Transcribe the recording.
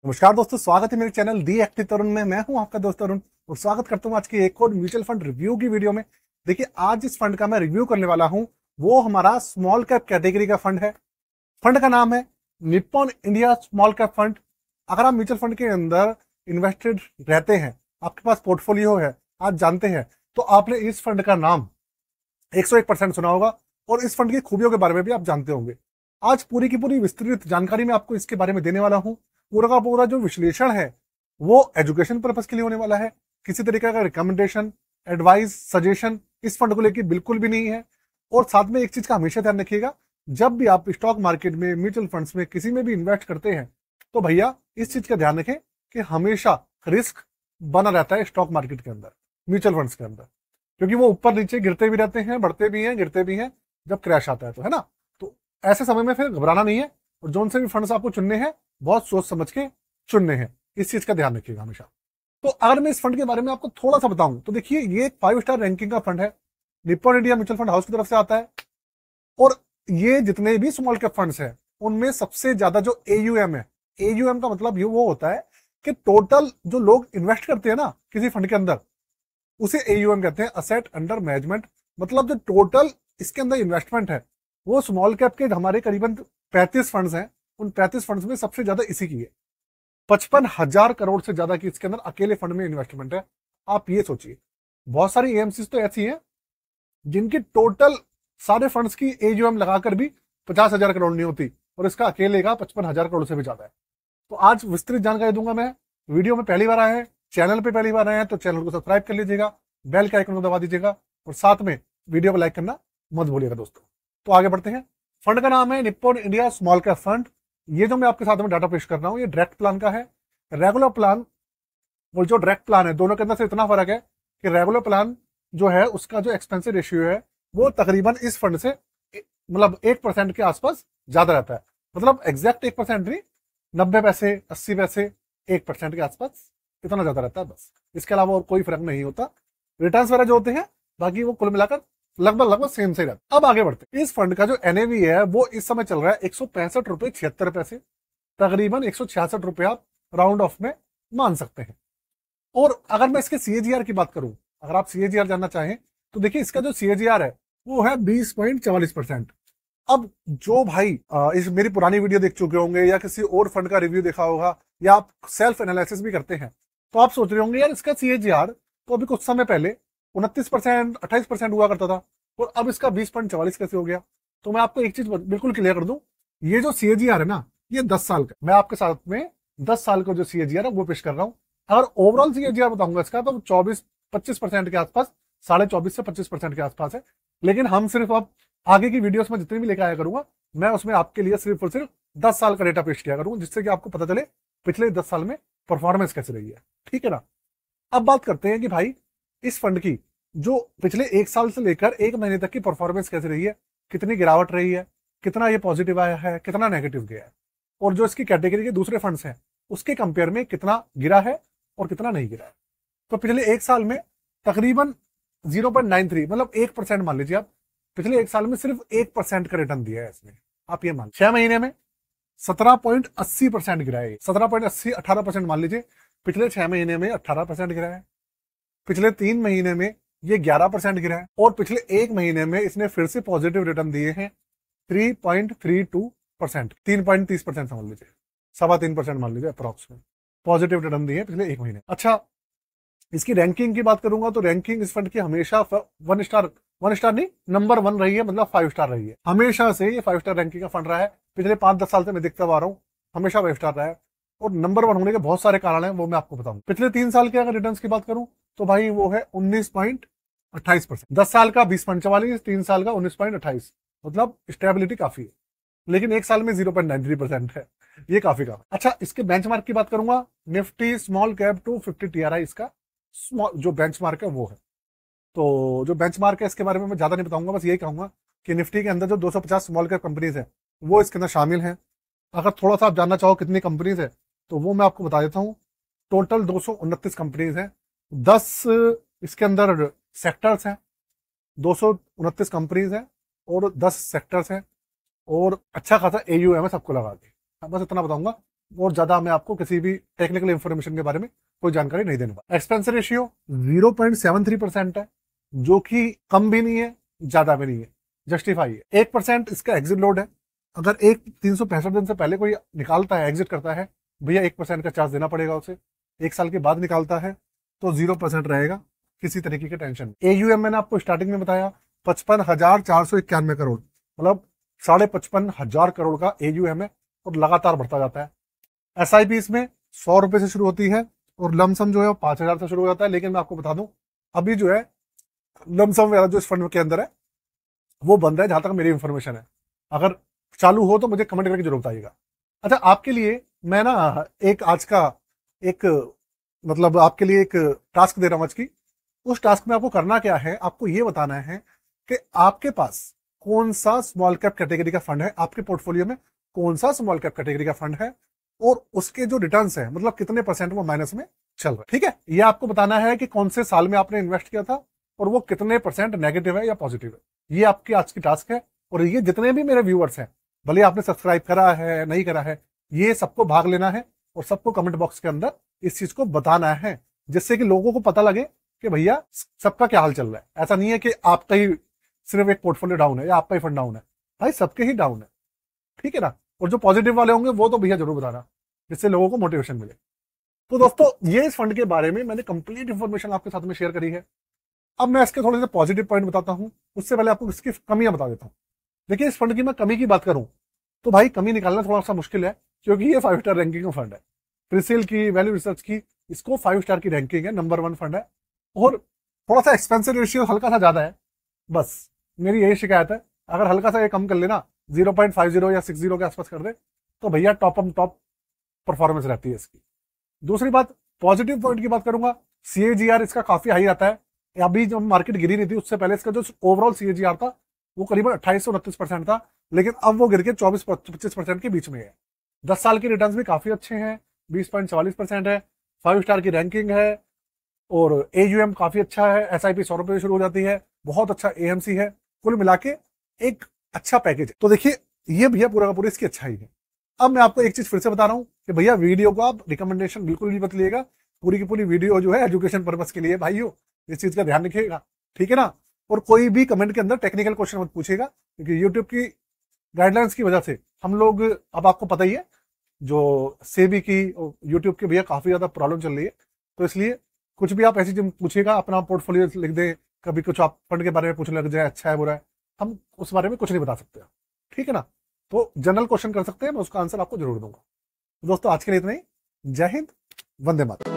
नमस्कार दोस्तों, स्वागत है मेरे चैनल दी एक्टिव तरुण में। मैं हूं आपका दोस्त तरुण और स्वागत करता हूं आज की एक और म्यूचुअल फंड रिव्यू की वीडियो में। देखिए, आज जिस फंड का मैं रिव्यू करने वाला हूं वो हमारा स्मॉल कैप कैटेगरी का फंड है। फंड का नाम है Nippon India small cap fund. अगर आप म्यूचुअल फंड के अंदर इन्वेस्टेड रहते हैं, आपके पास पोर्टफोलियो है, आप जानते हैं, तो आपने इस फंड का नाम 101% सुना होगा और इस फंड की खूबियों के बारे में भी आप जानते होंगे। आज पूरी की पूरी विस्तृत जानकारी मैं आपको इसके बारे में देने वाला हूं। पूरा का पूरा जो विश्लेषण है वो एजुकेशन पर्पज के लिए होने वाला है। किसी तरीके का रिकमेंडेशन, एडवाइस, सजेशन इस फंड को लेकर बिल्कुल भी नहीं है। और साथ में एक चीज का हमेशा ध्यान रखिएगा, जब भी आप स्टॉक मार्केट में, म्यूचुअल फंड्स में, किसी में भी इन्वेस्ट करते हैं तो भैया इस चीज का ध्यान रखें कि हमेशा रिस्क बना रहता है स्टॉक मार्केट के अंदर, म्यूचुअल फंड्स के अंदर, क्योंकि वो ऊपर नीचे गिरते भी रहते हैं, बढ़ते भी हैं, गिरते भी हैं जब क्रैश आता है, तो है ना। तो ऐसे समय में फिर घबराना नहीं है और जोन से भी फंड्स आपको चुनने हैं बहुत सोच समझ के चुनने हैं। इस चीज का ध्यान रखिएगा हमेशा। तो अगर मैं इस फंड के बारे में आपको थोड़ा सा बताऊं तो देखिए, ये एक 5 स्टार रैंकिंग का फंड है, Nippon India mutual fund house की तरफ से आता है। और ये जितने भी स्मॉल कैप फंड्स हैं उनमें सबसे ज्यादा जो एयूएम है, एयूएम का मतलब ये वो होता है कि टोटल जो लोग इन्वेस्ट करते हैं ना किसी फंड के अंदर, उसे एयूएम कहते हैं, असेट अंडर मैनेजमेंट। मतलब जो टोटल इसके अंदर इन्वेस्टमेंट है वो स्मॉल कैप के हमारे करीबन 35 फंड्स हैं, उन 35 फंड्स में सबसे ज्यादा इसी की है। 55,000 करोड़ से ज्यादा की इसके अंदर अकेले फंड में इन्वेस्टमेंट है। आप ये सोचिए, बहुत सारी एएमसीज तो ऐसी हैं जिनकी टोटल सारे फंड्स की एयूएम लगाकर भी 50,000 करोड़ नहीं होती और इसका अकेले का 55,000 करोड़ से भी ज्यादा है। तो आज विस्तृत जानकारी दूंगा मैं। वीडियो में पहली बार आए हैं, चैनल पे पहली बार आए हैं तो चैनल को सब्सक्राइब कर लीजिएगा, बेल के आइकन को दबा दीजिएगा और साथ में वीडियो को लाइक करना मत भूलिएगा दोस्तों। तो आगे बढ़ते हैं। फंड का नाम है Nippon India small cap fund. ये जो मैं आपके साथ में डाटा पेश कर रहा हूँ ये डायरेक्ट प्लान का है। रेगुलर प्लान और जो डायरेक्ट प्लान है दोनों के अंदर से इतना फर्क है कि रेगुलर प्लान जो है उसका जो एक्सपेंसिव रेशियो है वो तकरीबन इस फंड से मतलब 1% के आसपास ज्यादा रहता है। मतलब एग्जैक्ट 1% नहीं, 90 पैसे, 80 पैसे, 1% के आसपास इतना ज्यादा रहता है बस। इसके अलावा और कोई फर्क नहीं होता। रिटर्न वगैरह जो होते हैं बाकी वो कुल मिलाकर लगभग सेम से रहता है। अब आगे बढ़ते हैं। इस फंड का जो एनएवी है वो इस समय चल रहा है 165 रुपए 76 पैसे, तकरीबन 166 रुपए आप राउंड ऑफ में मान सकते हैं। और अगर मैं इसके सीएजीआर की बात करूं, अगर आप सीएजीआर जानना चाहें तो देखिए इसका जो सीएजीआर है वो है 20.44%। अब जो भाई इस मेरी पुरानी वीडियो देख चुके होंगे या किसी और फंड का रिव्यू देखा होगा या आप सेल्फ एनालिसिस भी करते हैं तो आप सोच रहे होंगे यार इसका सीएजीआर तो अभी कुछ समय पहले 29%, 28% हुआ करता था और अब इसका 20.44 कैसे हो गया। तो मैं आपको एक चीज बिल्कुल क्लियर कर दूं, ये जो सीएजीआर है ना ये 10 साल का, मैं आपके साथ में 10 साल का जो सीएजीआर है वो पेश कर रहा हूं। अगर ओवरऑल सीएजीआर बताऊंगा इसका तो 24-25% के आसपास, 24.5 से 25% के आसपास है। लेकिन हम सिर्फ अब आगे की वीडियोस में जितनी भी लेकर आया करूंगा मैं उसमें आपके लिए सिर्फ और सिर्फ 10 साल का डेटा पेश किया करूंगा, जिससे कि आपको पता चले पिछले 10 साल में परफॉर्मेंस कैसे रही है। ठीक है ना। अब बात करते हैं कि भाई इस फंड की जो पिछले 1 साल से लेकर 1 महीने तक की परफॉर्मेंस कैसे रही है, कितनी गिरावट रही है, कितना ये पॉजिटिव आया है, कितना नेगेटिव गया है, और जो इसकी कैटेगरी के दूसरे फंड्स हैं उसके कंपेयर में कितना गिरा है और कितना नहीं गिरा है। तो पिछले 1 साल में तकरीबन 0.93 मतलब 1% मान लीजिए आप, पिछले 1 साल में सिर्फ 1% का रिटर्न दिया है इसने। आप ये मान 6 महीने में 17.80% गिरा है, 17.80 18% मान लीजिए। पिछले 6 महीने में 18% गिरा है, पिछले 3 महीने में ये 11% गिरा है और पिछले 1 महीने में इसने फिर से पॉजिटिव रिटर्न दिए हैं 3.32%, 3.30% समझ लीजिए, 3.25% मान लीजिए अप्रॉक्स में पॉजिटिव रिटर्न दिए पिछले 1 महीने। अच्छा, इसकी रैंकिंग की बात करूंगा तो रैंकिंग इस फंड की हमेशा 1 स्टार नहीं, नंबर 1 रही है, मतलब 5 स्टार रही है। हमेशा से ये 5 स्टार रैंकिंग का फंड रहा है। पिछले 5-10 साल से मैं देखता आ रहा हूँ हमेशा 5 स्टार रहा है और नंबर 1 होने के बहुत सारे कारण हैं, वो मैं आपको बताऊं। पिछले 3 साल के अगर रिटर्न की बात करूं तो भाई वो है 19.28%, 10 साल का 20.44, 3 साल का 19.28, मतलब स्टेबिलिटी काफी है। लेकिन 1 साल में 0.93% है, ये काफी कम है। अच्छा, इसके बेंचमार्क की बात करूंगा, निफ्टी स्मॉल कैप 250 टीआरआई इसका जो बेंचमार्क है वो है। तो जो बेंचमार्क है इसके बारे में मैं ज्यादा नहीं बताऊंगा, बस यही कहूंगा कि निफ्टी के अंदर जो 250 स्मॉल कैप कंपनीज है वो इसके अंदर शामिल हैं। अगर थोड़ा सा आप जानना चाहो कितनी कंपनीज है तो वो मैं आपको बता देता हूँ। टोटल 229 कंपनीज हैं, 10 इसके अंदर सेक्टर्स हैं, 229 कंपनीज हैं और 10 सेक्टर्स हैं और अच्छा खासा एयूएम है सबको लगा के। बस इतना बताऊंगा। और ज्यादा मैं आपको किसी भी टेक्निकल इंफॉर्मेशन के बारे में कोई जानकारी नहीं देने वाला। एक्सपेंस रेशियो 0.73% है, जो कि कम भी नहीं है ज्यादा भी नहीं है, जस्टिफाई है। 1% इसका एग्जिट लोड है। अगर 365 दिन से पहले कोई निकालता है, एग्जिट करता है, भैया 1% का चार्ज देना पड़ेगा उसे। 1 साल के बाद निकालता है तो 0% रहेगा, किसी तरीके की टेंशन। AUM मैंने आपको स्टार्टिंग में बताया 55,491 करोड़, मतलब 55,500 करोड़ का AUM है और लगातार बढ़ता जाता है। SIP इसमें 100 रुपए से शुरू होती है और लमसम जो है 5,000 से शुरू हो जाता है। लेकिन मैं आपको बता दूं, अभी जो है लमसम वाला जो इस फंड के अंदर है वो बंद है, जहां तक मेरी इंफॉर्मेशन है। अगर चालू हो तो मुझे कमेंट करके जरूर बताइएगा। अच्छा, आपके लिए मैं ना एक आज का एक मतलब आपके लिए एक टास्क दे रहा हूं आज की। उस टास्क में आपको करना क्या है, आपको ये बताना है कि आपके पास कौन सा स्मॉल कैप कैटेगरी का फंड है, आपके पोर्टफोलियो में कौन सा स्मॉल कैप कैटेगरी का फंड है और उसके जो रिटर्न्स है, मतलब कितने परसेंट वो माइनस में चल रहा है। ठीक है, ये आपको बताना है कि कौन से साल में आपने इन्वेस्ट किया था और वो कितने परसेंट नेगेटिव है या पॉजिटिव है। ये आपकी आज की टास्क है। और ये जितने भी मेरे व्यूअर्स हैं, भले आपने सब्सक्राइब करा है नहीं करा है, ये सबको भाग लेना है और सबको कमेंट बॉक्स के अंदर इस चीज को बताना है, जिससे कि लोगों को पता लगे कि भैया सबका क्या हाल चल रहा है। ऐसा नहीं है कि आपका ही सिर्फ एक पोर्टफोलियो डाउन है या आपका ही फंड डाउन है, भाई सबके ही डाउन है। ठीक है ना। और जो पॉजिटिव वाले होंगे वो तो भैया जरूर बताना, जिससे लोगों को मोटिवेशन मिले। तो दोस्तों, ये इस फंड के बारे में मैंने कंप्लीट इंफॉर्मेशन आपके साथ में शेयर करी है। अब मैं इसके थोड़े से पॉजिटिव पॉइंट बताता हूं, उससे पहले आपको इसकी कमियां बता देता हूं। देखिए, इस फंड की मैं कमी की बात करूं तो भाई कमी निकालना थोड़ा सा मुश्किल है, क्योंकि ये 5 स्टार रैंकिंग का फंड है। क्रिसिल की, वैल्यू रिसर्च की, इसको 5 स्टार की रैंकिंग है, नंबर 1 फंड है। और थोड़ा सा एक्सपेंसिव रेशियो हल्का सा ज्यादा है, बस मेरी यही शिकायत है। अगर हल्का सा ये कम कर लेना, 0.50 या 60 के आसपास कर दे, तो भैया टॉप परफॉर्मेंस रहती है इसकी। दूसरी बात, पॉजिटिव पॉइंट की बात करूंगा, CAGR इसका काफी हाई आता है। अभी जब मार्केट गिरी नहीं थी उससे पहले इसका जो ओवरऑल CAGR था वो करीबन 28 से 29% था, लेकिन अब वो गिर के 24-25% के बीच में है। 10 साल के रिटर्न्स भी काफी अच्छे हैं, 20.44% है, 5 स्टार की रैंकिंग है और AUM काफी अच्छा है। SIP 100 रुपए से शुरू हो जाती है, बहुत अच्छा AMC है। कुल मिला के एक अच्छा पैकेज है। तो देखिए, ये भैया पूरा का पूरा इसकी अच्छाई है। अब मैं आपको एक चीज फिर से बता रहा हूं कि भैया वीडियो को आप रिकमेंडेशन बिल्कुल भी मत लिएगा। पूरी की पूरी वीडियो जो है एजुकेशन पर्पस के लिए भाइयों, इस चीज का ध्यान रखिएगा। ठीक है ना। और कोई भी कमेंट के अंदर टेक्निकल क्वेश्चन मत पूछेगा, क्योंकि यूट्यूब की गाइडलाइंस की वजह से हम लोग, अब आपको पता ही है, जो सेबी की यूट्यूब की भैया काफी ज्यादा प्रॉब्लम चल रही है। तो इसलिए कुछ भी आप ऐसी चीज पूछेगा, अपना पोर्टफोलियो लिख दे, कभी कुछ आप फंड के बारे में पूछने लग जाए, अच्छा है बुरा है, हम उस बारे में कुछ नहीं बता सकते। ठीक है ना। तो जनरल क्वेश्चन कर सकते हैं, मैं उसका आंसर आपको जरूर दूंगा। दोस्तों, आज के लिए इतना ही। जय हिंद, वंदे मातरम।